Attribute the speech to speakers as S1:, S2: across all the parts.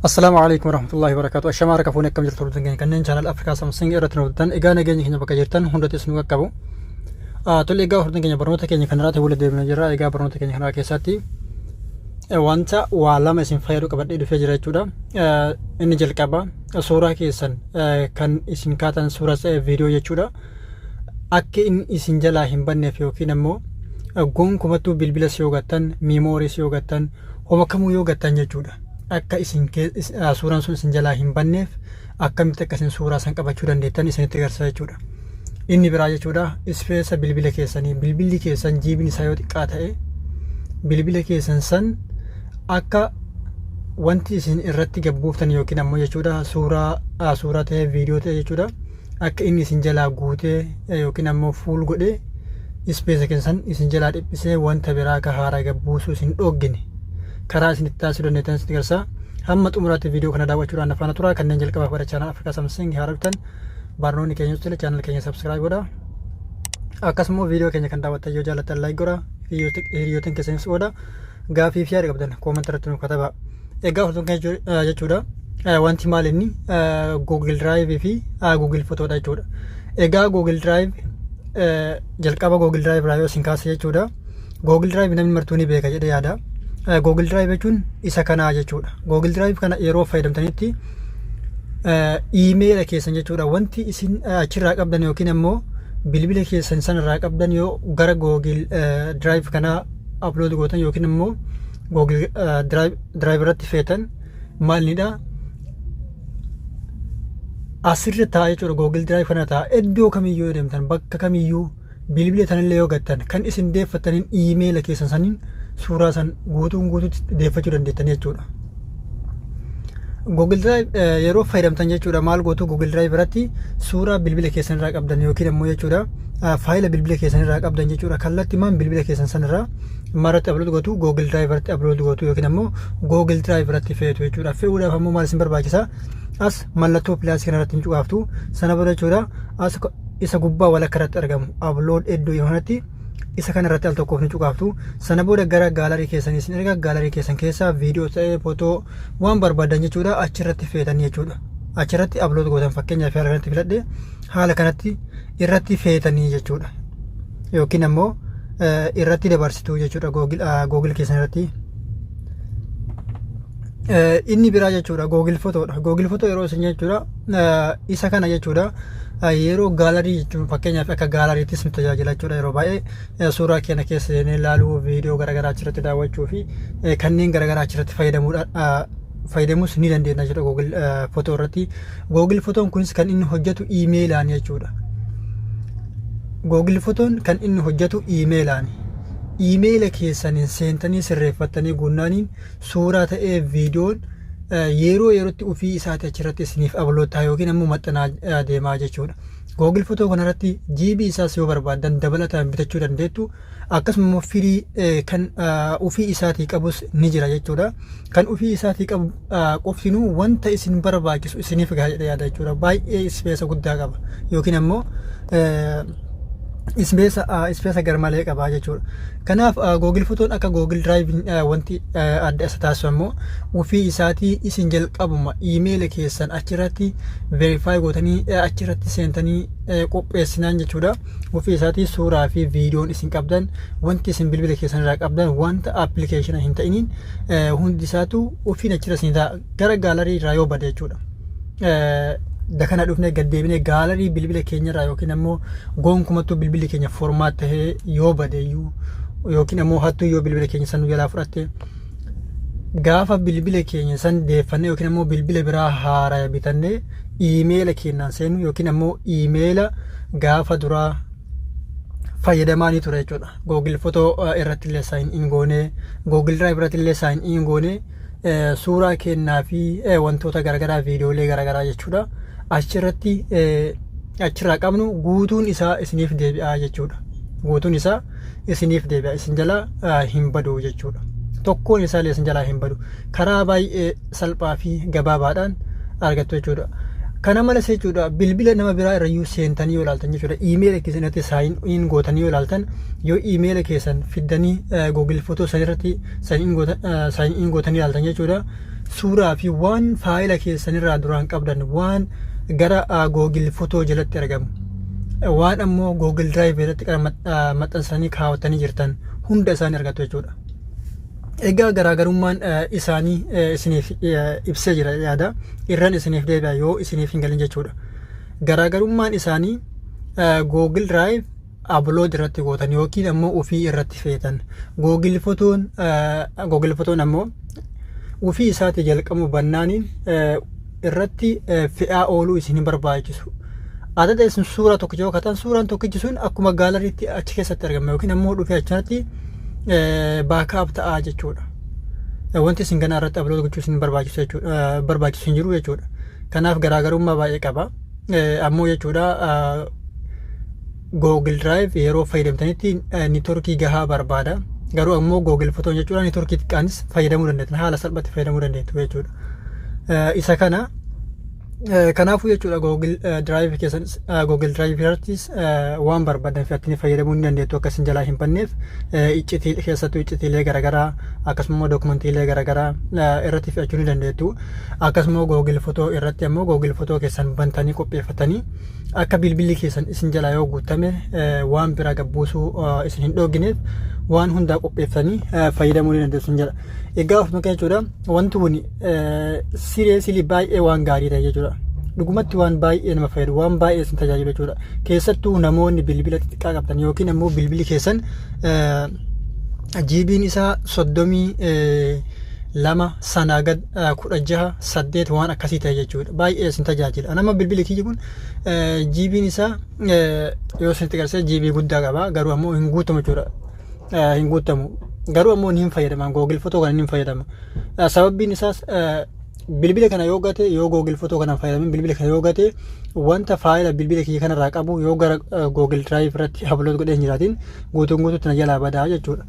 S1: Assalamualaikum warahmatullahi wabarakatuh. Ashamaa rakka fuunee akkam jirtu hordoftoota keenya kanneen chaanal Afrikaa Samsung irratti nu hordoftan egaa nageenya keenya bakka jirtan hundattis nu qaqqabu. Tole egaa hordoftoota keenya barnoota keenya kanarratti walitti deebinee jirra. Egaa barnoota keenya kana keessatti wanta waa lama isin fayyadu qabadhee dhufee jira jechuudha. Inni jalqaba suuraa keessan kan isin kaatan suuraa viidiyoo jechuudha. Akka inni isin jalaa hin banneef yookiin ammoo gonkumattuu bilbila si yoo gattan, miimoorii si yoo gattan, homa kamuu yoo gattan jechuudha. Akka isin suuraan sun isin jalaa hin banneef akkamitti akka isin suuraa san qabachuu dandeettan isinitti agarsiisa jechuudha. Inni biraa jechuudha ispeesa bilbila keessanii, bilbilli keessan jiibin isaa yoo xiqqaa ta'e bilbila keessan san akka wanti isin irratti gabbuuftan yookiin ammoo jechuudha suuraa ta'e viidiyoo ta'e jechuudha akka inni isin jalaa guutee yookiin ammoo fuul godhee ispeesa keessan isin jalaa dhiphisee wanta biraa ka haaraa gabbuusuu isin dhoggine karaa isinitti taasisuu dandeettan isinitti agarsiisa. Hamma xumuraatti viidiyoo kana daawwachuudhaan afaan turaa kanneen jalqabaaf bara chaanal Afrikaa Samsung haaraa bitan barnoonni keenya jala chaanal keenya subscribe godhaa. Akkasumas viidiyoo keenya kan daawwattan yoo jaallattan like godhaa. Hiriyoottan keessanis godhaa. Gaafii fi yaada qabdan koomentii irratti nuuf katabaa. Egaa hordoftoota keenya jechuudha wanti maal inni Google Drive fi Google Photoodha jechuudha. Egaa Google Drive jalqaba Google Drive irraa yoo isin kaase jechuudha. Google Drive namni martuu ni beeka jedhee yaada. Google Drive jechuun isa kanaa jechuudha. Google Drive kana yeroo fayyadamtanitti email keessan jechuudha wanti isin achirraa qabdan yookiin ammoo bilbila keessan sanarraa qabdan yoo gara Google Drive kana upload gootan yookiin ammoo Google Drive irratti feetan maalidha asirra ta'a jechuudha. Google Drive kana ta'a iddoo kamiyyuu deemtan bakka kamiyyuu bilbila tanillee yoo gattan kan isin deeffattaniin email keessan saniin suuraa san guutuutti deeffachuu dandeettan jechuudha. Google Drive yeroo fayyadamtan jechuudha maal gootu Google Drive irratti suuraa bilbila keessan irraa qabdan yookiin ammoo jechuudha faayila bilbila keessan irraa qabdan jechuudha kallattimaan bilbila keessan san irraa marratti upload gootu Google Drive irratti upload gootu yookiin ammoo Google Drive irratti feetu jechuudha. Fe'uudhaaf ammoo maal isin barbaachisa as mallattoo pilaasii kanarratti hin cuqaaftu sana booda jechuudha as isa gubbaa walakka irratti argamu upload iddoo yoonatti isa kana irratti al tokkoof ni cuqaaftu sana booda gara gaalarii keessanii isin erga gaalarii keessan keessaa viidiyoo ta'ee footoo waan barbaadan jechuudha achirratti feetanii jechuudha. Achirratti upload gootan fakkeenyaaf haala kanatti filadhe haala kanatti irratti feetanii jechuudha yookiin ammoo irratti dabarsitu jechuudha Google keessan irratti. Inni biraa jechuudha Google Photoodha. Google Photo yeroo isin jechuudha isa kana jechuudha yeroo gaalarii jechuun fakkeenyaaf akka gaalariittis nu tajaajila jechuudha. Yeroo baay'ee suuraa keenya keessa seenee ilaaluu viidiyoo garaagaraa achirratti daawwachuu fi kanneen garaagaraa achirratti fayyadamuus ni dandeenya jechuudha Google Photo irratti. Google Photoon kunis kan inni hojjetu iimeelaan jechuudha. Google Photoon kan inni hojjetu iimeelaan. Iimeela keessaniin seentanii sirreeffattanii guunnaaniin suuraa ta'ee viidiyoon yeroo yerootti ofii isaati achirratti isiniif upload ta'a yookiin ammoo maxxanaa deemaa jechuudha. Google Photo kanarratti GB isaas yoo barbaadan dabalataan bitachuu dandeettu akkasumas firii kan ofii isaatii qabus ni jira jechuudha. Kan ofii isaatii qabu qoftinuu wanta isin barbaachisu isiniif yaada jechuudha. Baay'ee ispeesa guddaa qaba yookiin ammoo ispeesa garmalee qabaa jechuudha. Kanaaf Google Photoon akka Google Drive wanti adda isa taasisu ammoo ofii isaatii isin jalqabuma email keessan achirratti verify gootanii achirratti seentanii qopheessinaan jechuudha. Ofii isaatii suuraa fi viidiyoon isin qabdan wanti isin bilbila keessan irraa qabdan wanta application hin ta'iniin hundi isaatu ofiin achirra isin ta'a gara gaalarii irraa yoo bade jechuudha. Dakana dhufnee gaddeebinee gaalarii bilbila keenya irraa yookiin ammoo gonkumattuu bilbilli keenya formaat tahee yoo badeeyyuu yookiin ammoo hattuu yoo bilbila keenya san jalaa fudhatte gaafa bilbila keenya san deeffannee yookiin ammoo bilbila biraa haaraa bitannee iimeela keenyaan seenu yookiin ammoo iimeela gaafa duraa fayyadamaa ni ture jechuudha. Google Photo irratti illee sign in goonee Google Drive irratti illee sign in goonee suuraa kennaa fi wantoota garaagaraa viidiyoolee garaagaraa jechuudha. Achirratti achirraa qabnu guutuun isaa isiniif deebi'aa jechuudha. Guutuun isaa isiniif deebi'a isin jalaa hin badu jechuudha. Tokkoon isaa isin jalaa hin badu karaa baay'ee salphaa fi gabaabaadhaan argattu jechuudha. Kana malas jechuudha bilbila nama biraa irrayyuu seentanii yoo ilaaltan jechuudha iimeela keessanitti sign in gootanii yoo ilaaltan yoo iimeela keessan fiddanii Google Photo sanirratti sign in gootanii ilaaltan jechuudha suuraa fi waan faayila keessanirraa duraan qabdan waan gara Google Photo jalatti argamu waan ammoo Google Drive irratti maxxansanii kaawwatanii jirtan hunda isaanii argattu jechuudha. Egaa garaagarummaan isaanii isiniif ibsee jira yaada irraan isiniif deebi'a yoo isiniif hin galin jechuudha. Garaagarummaan isaanii Google Drive upload irratti gootan yookiin ammoo ofii irratti feetan. Google Photoon ammoo ofii isaati jalqabu bannaaniin irratti fe'aa ooluu isin hin barbaachisu. Adada isin suuraa tokko yoo katan suuraan tokkichi sun akkuma gaalariitti achi keessatti argama yookiin ammoo dhufee achirratti baakaap ta'aa jechuudha. Wanti isin ganaa irratti upload gochuu isin barbaachisu hin jiru jechuudha. Kanaaf garaagarummaa baay'ee qaba. Ammoo jechuudha Google Drive yeroo fayyadamtanitti neetworkii gahaa barbaada. Garuu ammoo Google Photo jechuudha neetworkii xiqqaanis fayyadamuu dandeettan haala salphaatti fayyadamuu dandeettu jechuudha. Isa kana kanaafuu jechuudha Google Drive keessan Google Drive irrattis waan barbaadan fe'attanii fayyadamuu ni dandeettu akka isin jalaa hin banneef iccitii keessattuu iccitiilee garaagaraa akkasuma dookumentiilee garaagaraa irratti fe'achuu ni dandeettu. Akkasuma Google Photo irratti ammoo Google Photo keessan bantanii qopheeffatanii akka bilbilli keessan isin jalaa yoo guutame waan biraa gabbuusuu isin hin dhoogineef waan hundaa qopheeffatanii fayyadamuu ni dandeessu jedha. Egaa ofuma jechuudha wanti kun seriously baay'ee waan gaarii ta'e jechuudha. Dhugumatti waan baay'ee nama fayyadu waan baay'ee isin tajaajilu jechuudha. Keessattuu namoonni bilbila xixiqqaa qabdan yookiin ammoo bilbilli keessan GB'n isaa 32 sanaa gad 16 8 waan akkasii ta'e jechuudha. Baay'ee isin tajaajila. Nama bilbilli kiyyi kun GB'n isaa yoo isinitti agarsiise GB guddaa qaba garuu ammoo hin guutamu jechuudha. Hin guutamu garuu ammoo ni fayyadaman Google Photo kana ni fayyadama. Sababbiin isaas bilbila kana yoo gate yoo Google Photo kana fayyadamin bilbila kana yoo gate wanta faayila bilbila kiyya kanarraa qabu yoo gara Google Drive irratti upload godhee hin jiraatin guutuun guutuutti na jalaa badaa jechuudha.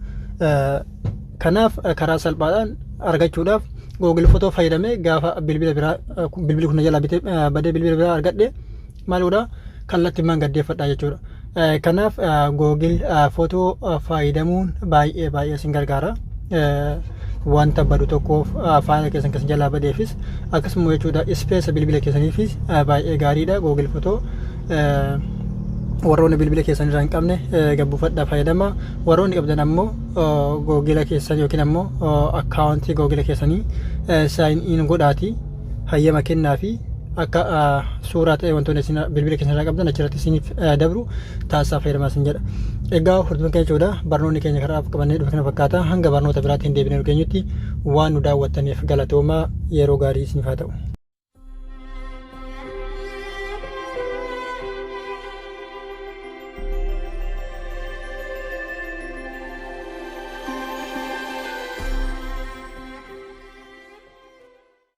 S1: Kanaaf karaa salphaadhaan argachuudhaaf Google Photo fayyadamee gaafa bilbila biraa bilbilli kun na jalaa badee bilbila biraa argadhe maaludha kallattii maan gaddeeffadha jechuudha. Kanaaf Google Photo fayyadamuun baay'ee isin gargaara. Wanta badu tokkoof faayila keessan kan jalaa badeefis akkasuma jechuudha space bilbila keessaniifis baay'ee gaariidha Google Photo. Warroonni bilbila keessan irraa hin qabne gabbuufadhaa fayyadama. Warroonni qabdan ammoo Google keessan yookiin ammoo akkaawuntii Google keessanii sign in godhaati hayyama kennaa fi akka suuraa ta'e wantoonni isin bilbila keessan irraa qabdan achirratti isiniif dabru taasisaa fayyadamaa isin jedha. Egaa hordoftoota keenya jechuudha barnoonni keenya karaa qabannee dhufe kana fakkaata hanga barnoota biraatti hin deebine argeenyutti waan nu daawwattaniif galatoomaa yeroo gaarii isiniif haa ta'u.